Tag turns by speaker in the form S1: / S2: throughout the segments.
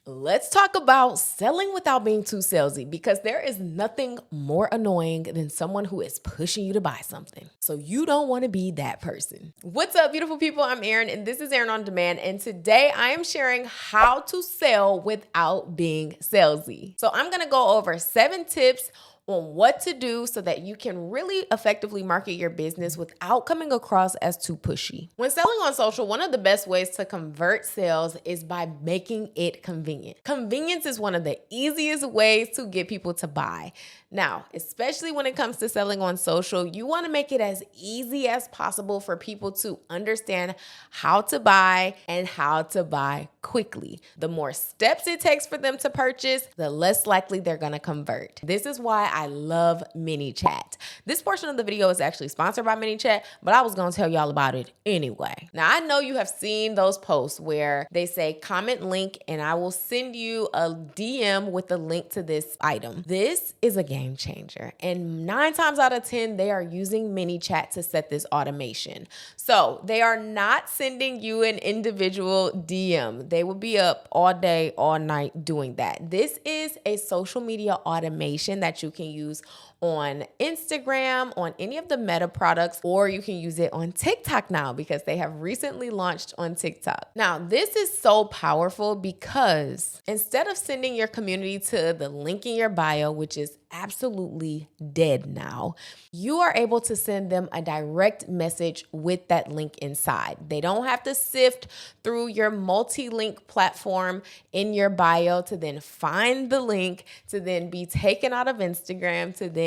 S1: Let's talk about selling without being too salesy, because there is nothing more annoying than someone who is pushing you to buy something. So you don't want to be that person. What's up, beautiful people? I'm Erin, and this is Erin on Demand. And today I am sharing how to sell without being salesy. So I'm going to go over 7 tips on what to do so that you can really effectively market your business without coming across as too pushy. When selling on social, one of the best ways to convert sales is by making it convenient. Convenience is one of the easiest ways to get people to buy. Now, especially when it comes to selling on social, you want to make it as easy as possible for people to understand how to buy and how to buy quickly. The more steps it takes for them to purchase, the less likely they're going to convert. This is why I love manychat. This portion of the video is actually sponsored by manychat, but I was going to tell y'all about it anyway. Now, I know you have seen those posts where they say comment link and I will send you a DM with a link to this item. This is a game changer. And 9 times out of 10, they are using manychat to set this automation. So they are not sending you an individual DM. They will be up all day, all night doing that. This is a social media automation that you can use on Instagram, on any of the Meta products, or you can use it on TikTok now because they have recently launched on TikTok. Now, this is so powerful because instead of sending your community to the link in your bio, which is absolutely dead now, you are able to send them a direct message with that link inside. They don't have to sift through your multi-link platform in your bio to then find the link, to then be taken out of Instagram, to then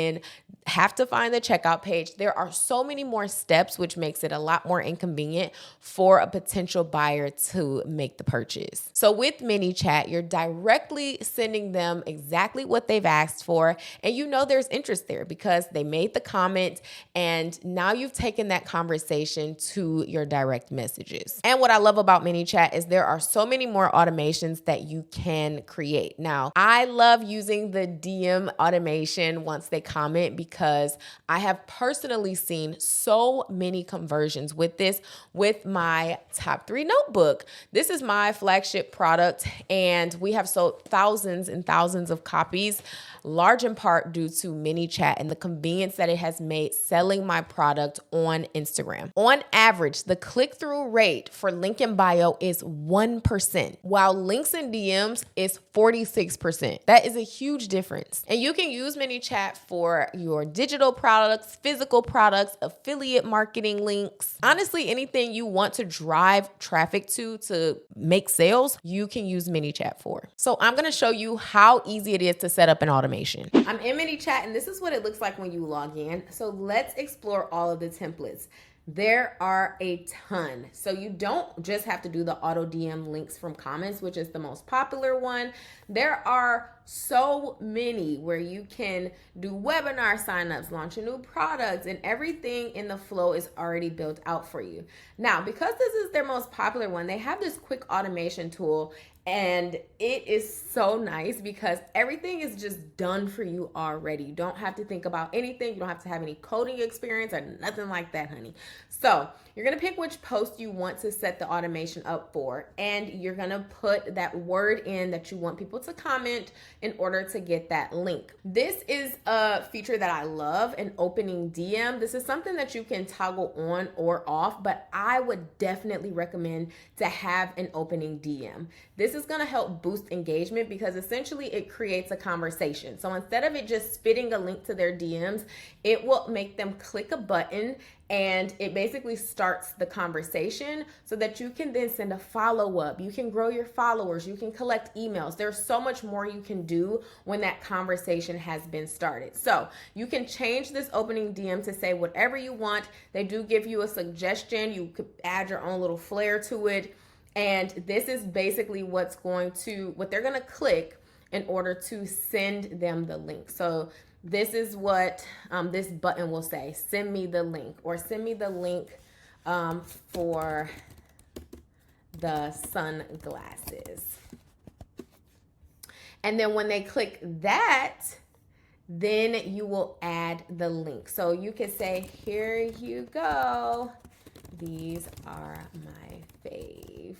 S1: have to find the checkout page. There are so many more steps, which makes it a lot more inconvenient for a potential buyer to make the purchase. So with manychat, you're directly sending them exactly what they've asked for, and you know there's interest there because they made the comment, and now you've taken that conversation to your direct messages. And what I love about manychat is there are so many more automations that you can create. Now, I love using the DM automation once they comment because I have personally seen so many conversions with this with my top 3 notebook. This is my flagship product, and we have sold thousands and thousands of copies, large in part due to manychat and the convenience that it has made selling my product on Instagram. On average, the click-through rate for link in bio is 1%, while links in DMs is 46%. That is a huge difference. And you can use manychat for your digital products, physical products, affiliate marketing links. Honestly, anything you want to drive traffic to make sales, you can use manychat for. So I'm going to show you how easy it is to set up an automation. I'm in manychat, and this is what it looks like when you log in. So let's explore all of the templates. There are a ton. So you don't just have to do the auto DM links from comments, which is the most popular one. There are so many where you can do webinar signups, launch a new product, and everything in the flow is already built out for you. Now, because this is their most popular one, they have this quick automation tool, and it is so nice because everything is just done for you already. You don't have to think about anything. You don't have to have any coding experience or nothing like that, honey. So you're going to pick which post you want to set the automation up for, and you're going to put that word in that you want people to comment in order to get that link. This is a feature that I love, an opening DM. This is something that you can toggle on or off, but I would definitely recommend to have an opening DM. This is going to help boost engagement because essentially it creates a conversation. So instead of it just spitting a link to their DMs, it will make them click a button, and it basically starts the conversation so that you can then send a follow-up. You can grow your followers. You can collect emails. There's so much more you can do when that conversation has been started. So you can change this opening DM to say whatever you want. They do give you a suggestion. You could add your own little flair to it. And this is basically what they're going to click in order to send them the link. So this is what this button will say: send me the link, or send me the link for the sunglasses. And then when they click that, then you will add the link. So you can say, here you go. These are my fave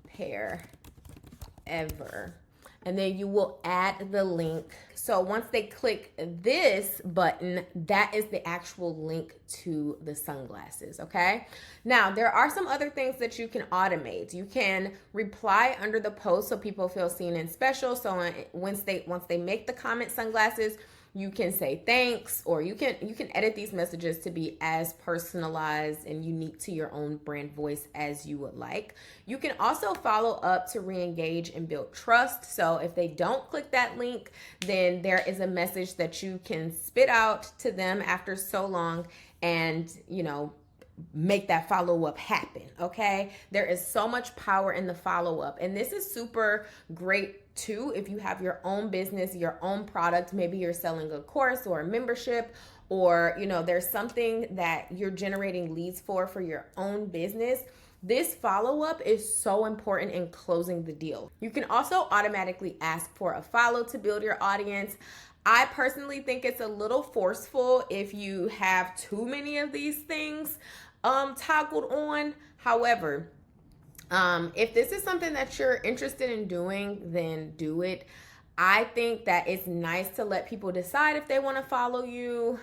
S1: pair ever. And then you will add the link. So once they click this button, that is the actual link to the sunglasses, okay? Now, there are some other things that you can automate. You can reply under the post so people feel seen and special. So once they make the comment sunglasses, you can say thanks, or you can edit these messages to be as personalized and unique to your own brand voice as you would like. You can also follow up to re-engage and build trust. So if they don't click that link, then there is a message that you can spit out to them after so long and, make that follow-up happen, okay? There is so much power in the follow-up, and this is super great too if you have your own business, your own product. Maybe you're selling a course or a membership, or there's something that you're generating leads for your own business. This follow-up is so important in closing the deal. You can also automatically ask for a follow to build your audience. I personally think it's a little forceful if you have too many of these things toggled on. However, if this is something that you're interested in doing, then do it. I think that it's nice to let people decide if they want to follow you.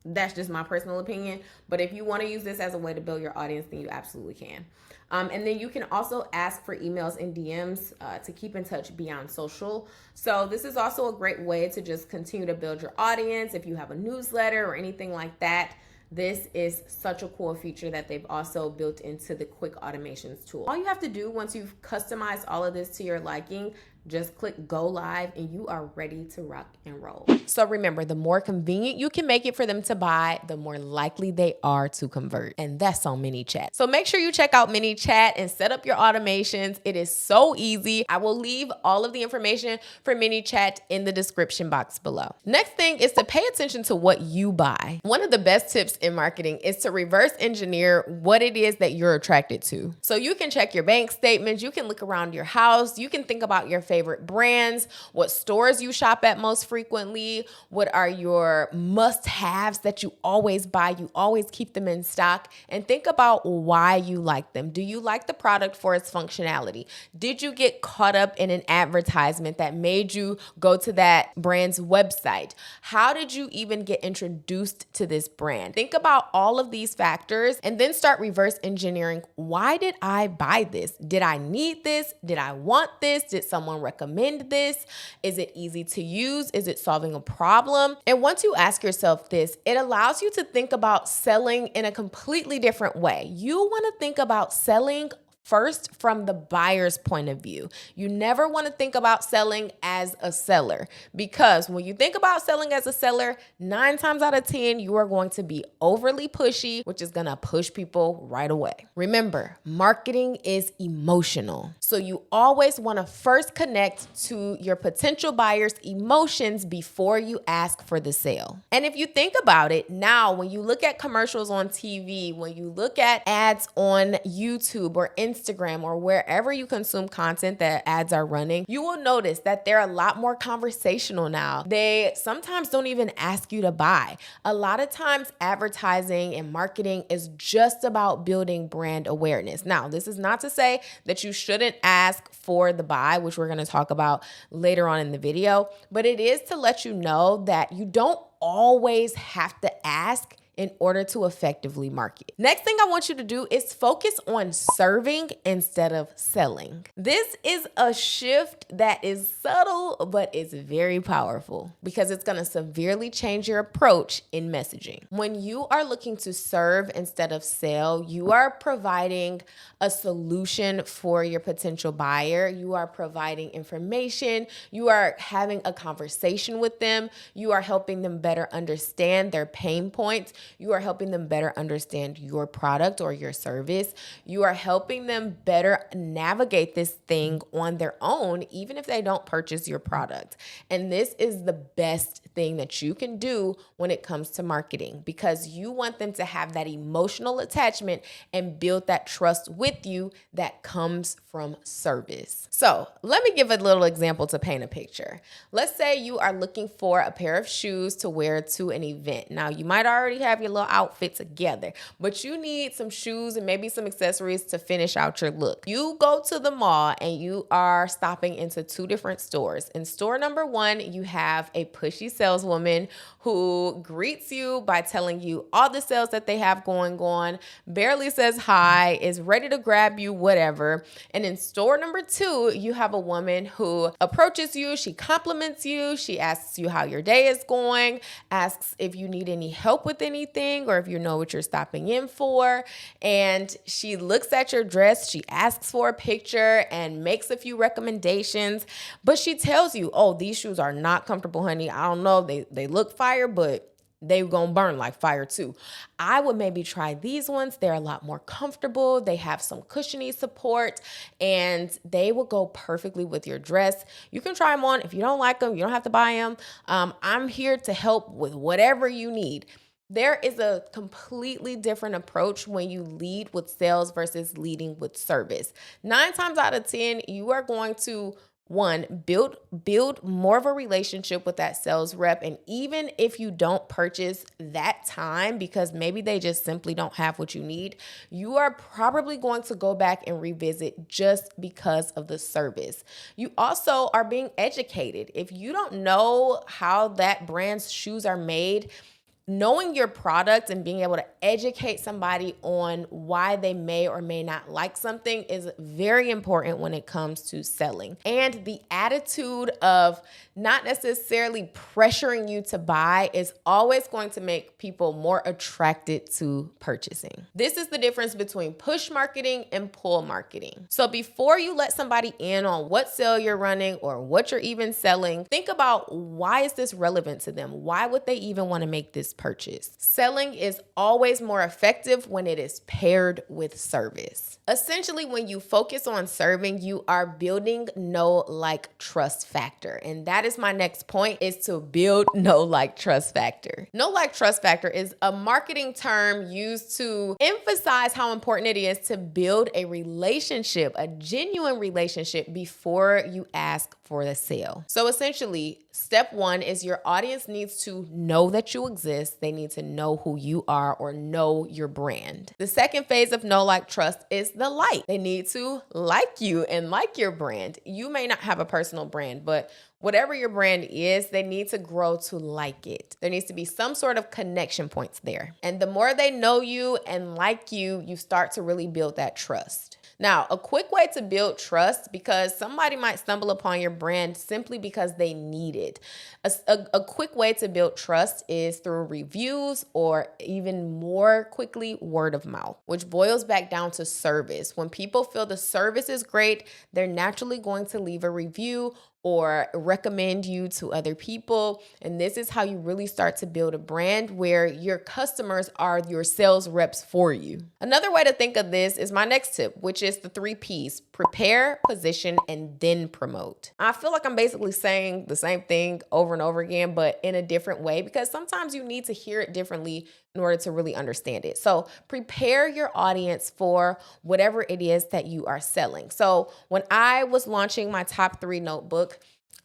S1: That's just my personal opinion. But if you want to use this as a way to build your audience, then you absolutely can. And then you can also ask for emails and DMs to keep in touch beyond social. So this is also a great way to just continue to build your audience. If you have a newsletter or anything like that, this is such a cool feature that they've also built into the quick automations tool. All you have to do once you've customized all of this to your liking, just click go live and you are ready to rock and roll. So remember, the more convenient you can make it for them to buy, the more likely they are to convert. And that's on manychat. So make sure you check out manychat and set up your automations. It is so easy. I will leave all of the information for manychat in the description box below. Next thing is to pay attention to what you buy. One of the best tips in marketing is to reverse engineer what it is that you're attracted to. So you can check your bank statements, you can look around your house, you can think about your favorite brands, what stores you shop at most frequently, what are your must-haves that you always buy, you always keep them in stock, and think about why you like them. Do you like the product for its functionality? Did you get caught up in an advertisement that made you go to that brand's website? How did you even get introduced to this brand? Think about all of these factors and then start reverse engineering. Why did I buy this? Did I need this? Did I want this? Did someone recommend this? Is it easy to use? Is it solving a problem? And once you ask yourself this, it allows you to think about selling in a completely different way. You want to think about selling first from the buyer's point of view. You never want to think about selling as a seller, because when you think about selling as a seller, 9 times out of 10, you are going to be overly pushy, which is going to push people right away. Remember, marketing is emotional. So you always want to first connect to your potential buyer's emotions before you ask for the sale. And if you think about it now, when you look at commercials on TV, when you look at ads on YouTube or Instagram or wherever you consume content that ads are running, you will notice that they're a lot more conversational now. They sometimes don't even ask you to buy. A lot of times advertising and marketing is just about building brand awareness. Now, this is not to say that you shouldn't ask for the buy, which we're going to talk about later on in the video, but it is to let you know that you don't always have to ask in order to effectively market. Next thing I want you to do is focus on serving instead of selling. This is a shift that is subtle, but it's very powerful because it's going to severely change your approach in messaging. When you are looking to serve instead of sell, you are providing a solution for your potential buyer. You are providing information. You are having a conversation with them. You are helping them better understand their pain points. You are helping them better understand your product or your service. You are helping them better navigate this thing on their own, even if they don't purchase your product. And this is the best thing that you can do when it comes to marketing, because you want them to have that emotional attachment and build that trust with you that comes from service. So let me give a little example to paint a picture. Let's say you are looking for a pair of shoes to wear to an event. Now, you might already have have your little outfit together, but you need some shoes and maybe some accessories to finish out your look. You go to the mall and you are stopping into two different stores. In store number one, you have a pushy saleswoman who greets you by telling you all the sales that they have going on, barely says hi, is ready to grab you, whatever. And in store number two, you have a woman who approaches you, she compliments you, she asks you how your day is going, asks if you need any help with anything or if you know what you're stopping in for. And she looks at your dress, she asks for a picture and makes a few recommendations, but she tells you, oh, these shoes are not comfortable, honey. I don't know, they look fire, but they gonna burn like fire too. I would maybe try these ones. They're a lot more comfortable. They have some cushiony support and they will go perfectly with your dress. You can try them on. If you don't like them, you don't have to buy them. I'm here to help with whatever you need. There is a completely different approach when you lead with sales versus leading with service. 9 times out of 10, you are going to build more of a relationship with that sales rep. And even if you don't purchase that time because maybe they just simply don't have what you need, you are probably going to go back and revisit just because of the service. You also are being educated. If you don't know how that brand's shoes are made, knowing your product and being able to educate somebody on why they may or may not like something is very important when it comes to selling. And the attitude of not necessarily pressuring you to buy is always going to make people more attracted to purchasing. This is the difference between push marketing and pull marketing. So before you let somebody in on what sale you're running or what you're even selling, think about, why is this relevant to them? Why would they even want to make this purchase? Selling is always more effective when it is paired with service. Essentially, when you focus on serving, you are building know, like, trust factor. And that is my next point, is to build know, like, trust factor. Know, like, trust factor is a marketing term used to emphasize how important it is to build a relationship, a genuine relationship, before you ask for the sale. So essentially, step one is your audience needs to know that you exist. They need to know who you are or know your brand. The second phase of know, like, trust is the like. They need to like you and like your brand. You may not have a personal brand, but whatever your brand is, they need to grow to like it. There needs to be some sort of connection points there. And the more they know you and like you, you start to really build that trust. Now, a quick way to build trust, because somebody might stumble upon your brand simply because they need it. A quick way to build trust is through reviews, or even more quickly, word of mouth, which boils back down to service. When people feel the service is great, they're naturally going to leave a review or recommend you to other people. And this is how you really start to build a brand where your customers are your sales reps for you. Another way to think of this is my next tip, which is the 3 Ps: prepare, position, and then promote. I feel like I'm basically saying the same thing over and over again, but in a different way, because sometimes you need to hear it differently in order to really understand it. So prepare your audience for whatever it is that you are selling. So when I was launching my top 3 notebook,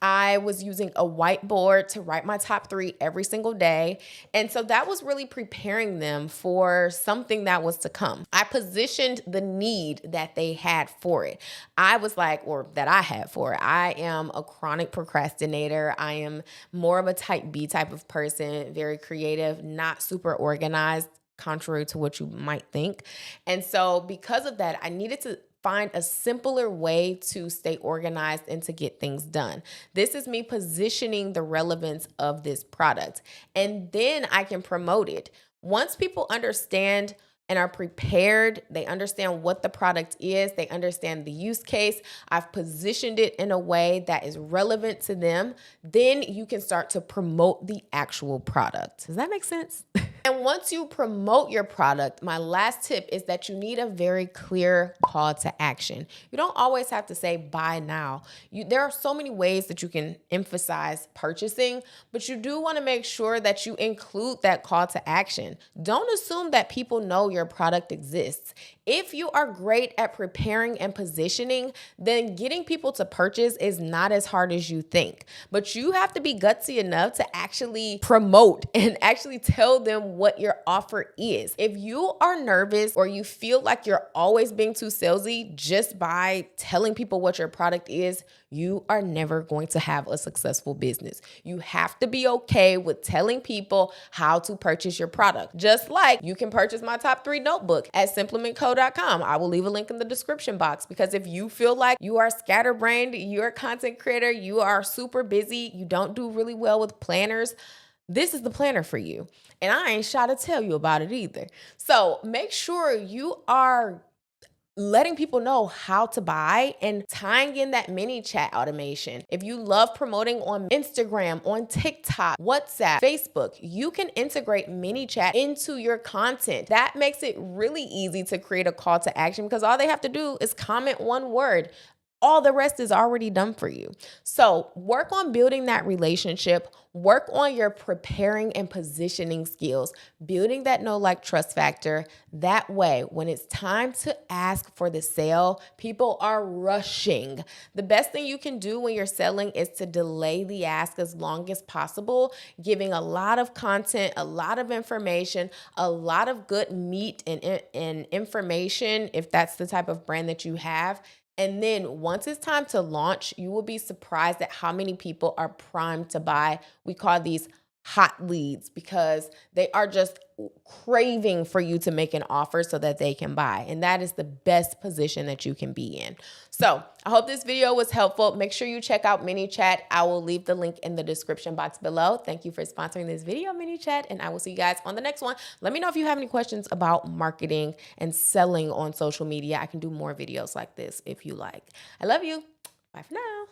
S1: I was using a whiteboard to write my top 3 every single day. And so that was really preparing them for something that was to come. I positioned the need that they had for it. I was like, or that I had for it. I am a chronic procrastinator. I am more of a type B type of person, very creative, not super organized, contrary to what you might think. And so because of that, I needed to find a simpler way to stay organized and to get things done. This is me positioning the relevance of this product, and then I can promote it. Once people understand and are prepared, they understand what the product is, they understand the use case, I've positioned it in a way that is relevant to them, then you can start to promote the actual product. Does that make sense? And once you promote your product, my last tip is that you need a very clear call to action. You don't always have to say buy now. There are so many ways that you can emphasize purchasing, but you do want to make sure that you include that call to action. Don't assume that people know your product exists. If you are great at preparing and positioning, then getting people to purchase is not as hard as you think. But you have to be gutsy enough to actually promote and actually tell them what your offer is. If you are nervous or you feel like you're always being too salesy just by telling people what your product is, you are never going to have a successful business. You have to be okay with telling people how to purchase your product. Just like you can purchase my top 3 notebook at simplementco.com. I will leave a link in the description box, because if you feel like you are scatterbrained, you're a content creator, you are super busy, you don't do really well with planners, this is the planner for you. And I ain't shy to tell you about it either. So make sure you are letting people know how to buy and tying in that mini chat automation. If you love promoting on Instagram, on TikTok, WhatsApp, Facebook, you can integrate mini chat into your content. That makes it really easy to create a call to action, because all they have to do is comment one word. All the rest is already done for you. So work on building that relationship, work on your preparing and positioning skills, building that know, like, trust factor. That way, when it's time to ask for the sale, people are rushing. The best thing you can do when you're selling is to delay the ask as long as possible, giving a lot of content, a lot of information, a lot of good meat and information, if that's the type of brand that you have. And then once it's time to launch, you will be surprised at how many people are primed to buy. We call these hot leads, because they are just craving for you to make an offer so that they can buy. And that is the best position that you can be in. So I hope this video was helpful. Make sure you check out manychat. I will leave the link in the description box below. Thank you for sponsoring this video, manychat, and I will see you guys on the next one. Let me know if you have any questions about marketing and selling on social media. I can do more videos like this if you like. I love you. Bye for now.